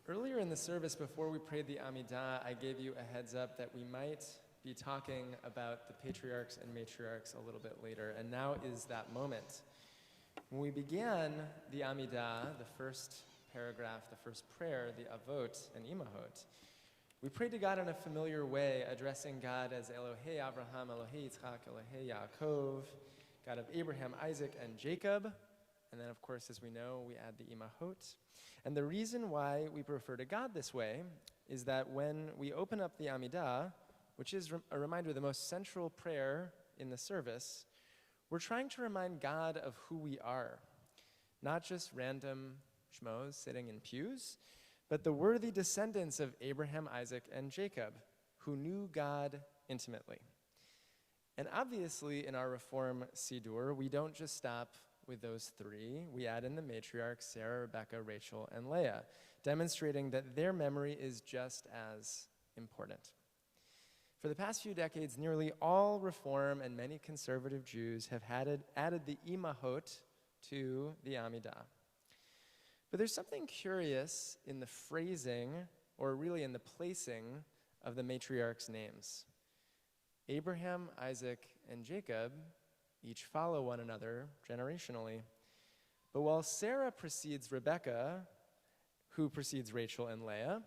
Earlier in the service, before we prayed the Amidah, I gave you a heads up that we might be talking about the patriarchs and matriarchs a little bit later, and now is that moment. When we began the Amidah, the first paragraph, the first prayer, the Avot and Imahot, we prayed to God in a familiar way, addressing God as Elohei Abraham, Elohei Yitzchak, Elohei Yaakov, God of Abraham, Isaac, and Jacob. And then, of course, as we know, we add the Imahot. And the reason why we refer to God this way is that when we open up the Amidah, which is a reminder of the most central prayer in the service, we're trying to remind God of who we are. Not just random shmos sitting in pews, but the worthy descendants of Abraham, Isaac, and Jacob, who knew God intimately. And obviously, in our Reform Siddur, we don't just stop with those three. We add in the matriarchs, Sarah, Rebecca, Rachel, and Leah, demonstrating that their memory is just as important. For the past few decades, nearly all Reform and many conservative Jews have added the Imahot to the Amidah. But there's something curious in the phrasing, or really in the placing, of the matriarchs' names. Abraham, Isaac, and Jacob each follow one another generationally. But while Sarah precedes Rebecca, who precedes Rachel and Leah,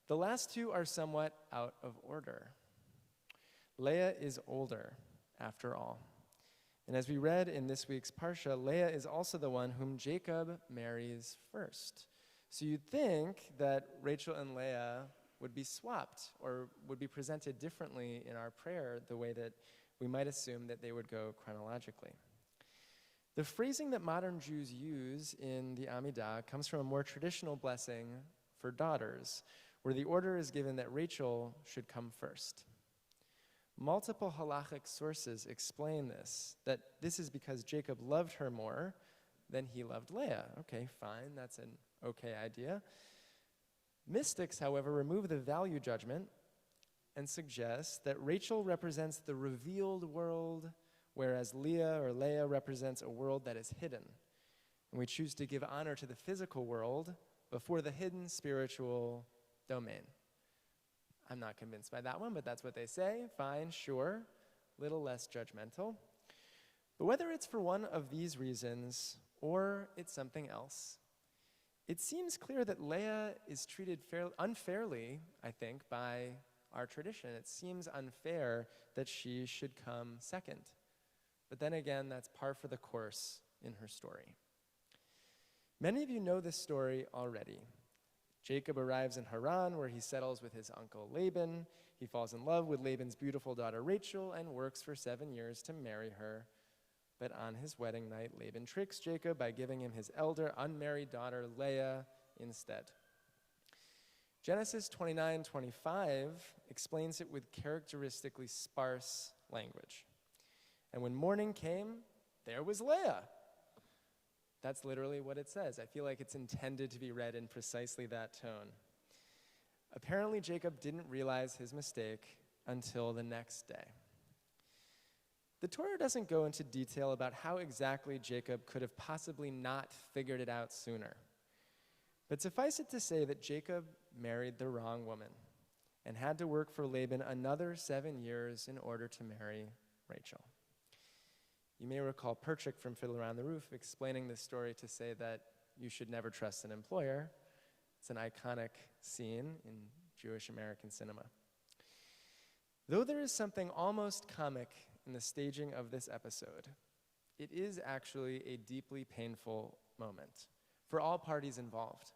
the last two are somewhat out of order. Leah is older, after all. And as we read in this week's Parsha, Leah is also the one whom Jacob marries first. So you'd think that Rachel and Leah would be swapped or would be presented differently in our prayer, the way that we might assume that they would go chronologically. The phrasing that modern Jews use in the Amidah comes from a more traditional blessing for daughters, where the order is given that Rachel should come first. Multiple halachic sources explain this, that this is because Jacob loved her more than he loved Leah. Okay, fine, that's an okay idea. Mystics, however, remove the value judgment and suggest that Rachel represents the revealed world, whereas Leah represents a world that is hidden. And we choose to give honor to the physical world before the hidden spiritual domain. I'm not convinced by that one, but that's what they say. Fine, sure, little less judgmental. But whether it's for one of these reasons or it's something else, it seems clear that Leah is treated unfairly, I think, by our tradition. It seems unfair that she should come second. But then again, that's par for the course in her story. Many of you know this story already. Jacob arrives in Haran, where he settles with his uncle Laban. He falls in love with Laban's beautiful daughter Rachel and works for 7 years to marry her. But on his wedding night, Laban tricks Jacob by giving him his elder unmarried daughter Leah instead. Genesis 29:25 explains it with characteristically sparse language. And when morning came, there was Leah. That's literally what it says. I feel like it's intended to be read in precisely that tone. Apparently, Jacob didn't realize his mistake until the next day. The Torah doesn't go into detail about how exactly Jacob could have possibly not figured it out sooner. But suffice it to say that Jacob married the wrong woman and had to work for Laban another 7 years in order to marry Rachel. You may recall Perchik from Fiddler on the Roof explaining this story to say that you should never trust an employer. It's an iconic scene in Jewish American cinema. Though there is something almost comic in the staging of this episode, it is actually a deeply painful moment for all parties involved.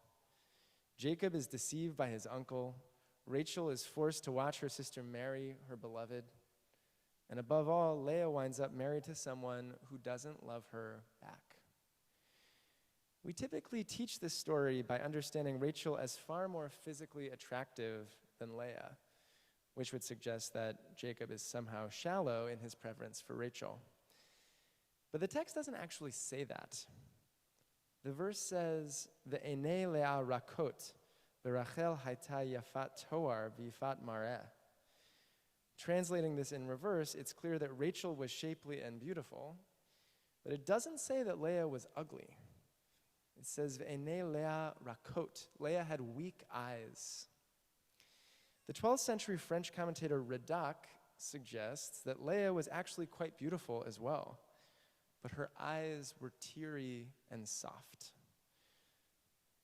Jacob is deceived by his uncle. Rachel is forced to watch her sister marry her beloved. And above all, Leah winds up married to someone who doesn't love her back. We typically teach this story by understanding Rachel as far more physically attractive than Leah, which would suggest that Jacob is somehow shallow in his preference for Rachel. But the text doesn't actually say that. The verse says, "Ve'enei Leah rakot, ve'Rachel haita yafat toar v'yifat mareh." Translating this in reverse, it's clear that Rachel was shapely and beautiful, but it doesn't say that Leah was ugly. It says, Ve'enei Leah rakot. Leah had weak eyes. The 12th century French commentator Rabbi suggests that Leah was actually quite beautiful as well, but her eyes were teary and soft.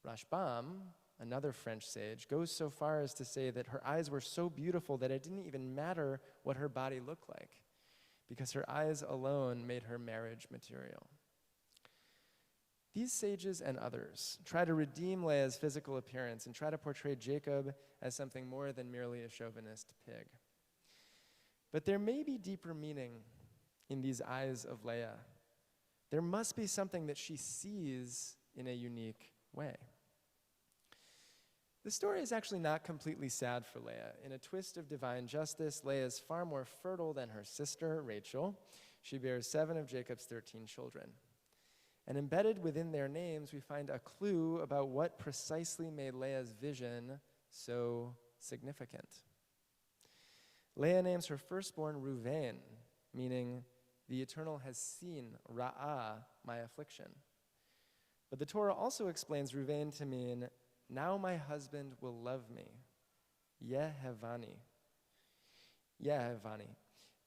Rashbam, another French sage, goes so far as to say that her eyes were so beautiful that it didn't even matter what her body looked like, because her eyes alone made her marriage material. These sages and others try to redeem Leah's physical appearance and try to portray Jacob as something more than merely a chauvinist pig. But there may be deeper meaning in these eyes of Leah. There must be something that she sees in a unique way. The story is actually not completely sad for Leah. In a twist of divine justice, Leah is far more fertile than her sister, Rachel. She bears 7 of Jacob's 13 children. And embedded within their names, we find a clue about what precisely made Leah's vision so significant. Leah names her firstborn Reuven, meaning the Eternal has seen, Ra'ah, my affliction. But the Torah also explains Reuven to mean, now my husband will love me, Yehevani. Yehevani.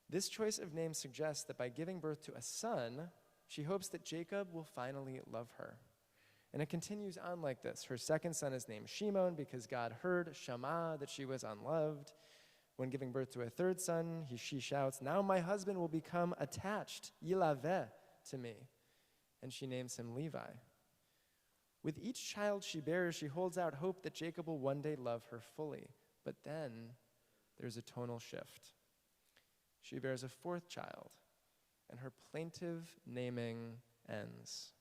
This choice of name suggests that by giving birth to a son, she hopes that Jacob will finally love her. And it continues on like this. Her second son is named Shimon because God heard, Shama, that she was unloved. When giving birth to a third son, she shouts, now my husband will become attached, Yilaveh, to me. And she names him Levi. With each child she bears, she holds out hope that Jacob will one day love her fully. But then there's a tonal shift. She bears a 4th child, and her plaintive naming ends.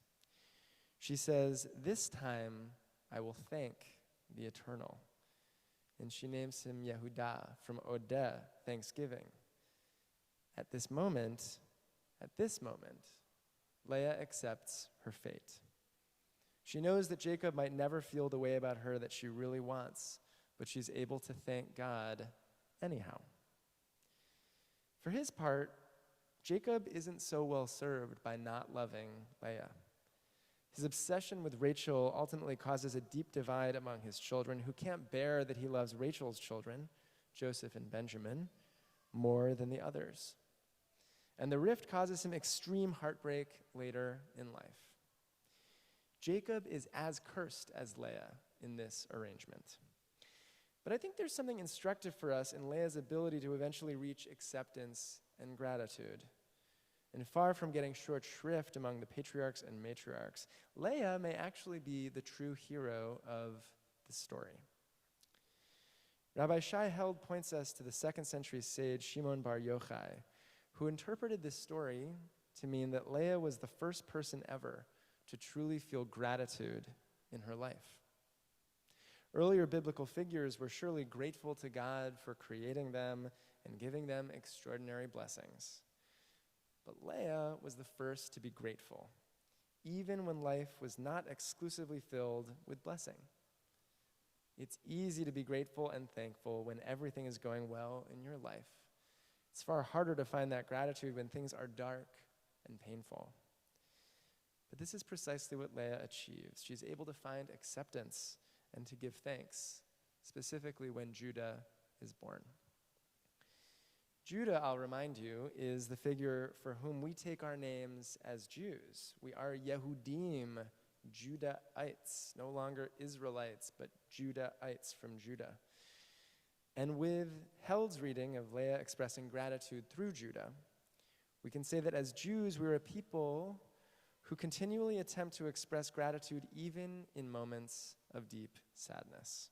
She says, this time I will thank the Eternal. And she names him Yehudah, from Odeh, thanksgiving. At this moment, Leah accepts her fate. She knows that Jacob might never feel the way about her that she really wants, but she's able to thank God anyhow. For his part, Jacob isn't so well served by not loving Leah. His obsession with Rachel ultimately causes a deep divide among his children who can't bear that he loves Rachel's children, Joseph and Benjamin, more than the others. And the rift causes him extreme heartbreak later in life. Jacob is as cursed as Leah in this arrangement. But I think there's something instructive for us in Leah's ability to eventually reach acceptance and gratitude. And far from getting short shrift among the patriarchs and matriarchs, Leah may actually be the true hero of the story. Rabbi Shai Held points us to the 2nd century sage Shimon Bar Yochai, who interpreted this story to mean that Leah was the first person ever to truly feel gratitude in her life. Earlier biblical figures were surely grateful to God for creating them and giving them extraordinary blessings. But Leah was the first to be grateful, even when life was not exclusively filled with blessing. It's easy to be grateful and thankful when everything is going well in your life. It's far harder to find that gratitude when things are dark and painful. But this is precisely what Leah achieves. She's able to find acceptance and to give thanks, specifically when Judah is born. Judah, I'll remind you, is the figure for whom we take our names as Jews. We are Yehudim, Judahites, no longer Israelites, but Judahites from Judah. And with Held's reading of Leah expressing gratitude through Judah, we can say that as Jews, we're a people who continually attempt to express gratitude even in moments of deep sadness.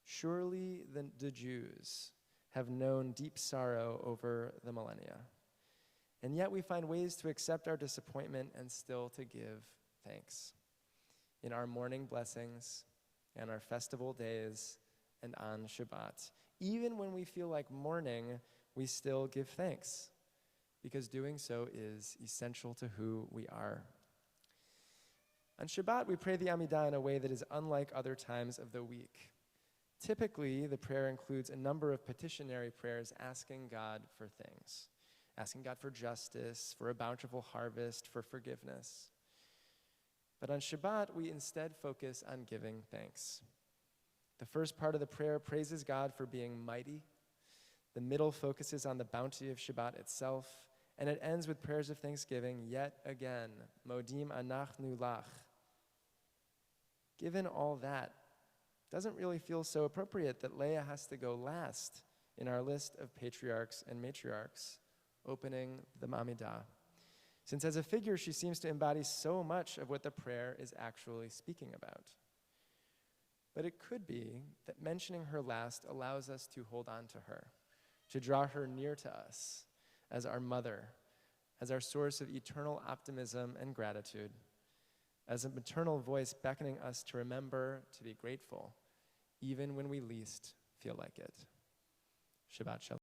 Surely the Jews have known deep sorrow over the millennia. And yet we find ways to accept our disappointment and still to give thanks. In our morning blessings and our festival days and on Shabbat. Even when we feel like mourning, we still give thanks, because doing so is essential to who we are. On Shabbat, we pray the Amidah in a way that is unlike other times of the week. Typically, the prayer includes a number of petitionary prayers asking God for things, asking God for justice, for a bountiful harvest, for forgiveness. But on Shabbat, we instead focus on giving thanks. The first part of the prayer praises God for being mighty. The middle focuses on the bounty of Shabbat itself. And it ends with prayers of thanksgiving yet again. Modim anachnu lach. Given all that, it doesn't really feel so appropriate that Leah has to go last in our list of patriarchs and matriarchs, opening the Amidah. Since as a figure, she seems to embody so much of what the prayer is actually speaking about. But it could be that mentioning her last allows us to hold on to her, to draw her near to us as our mother, as our source of eternal optimism and gratitude, as a maternal voice beckoning us to remember to be grateful, even when we least feel like it. Shabbat Shalom.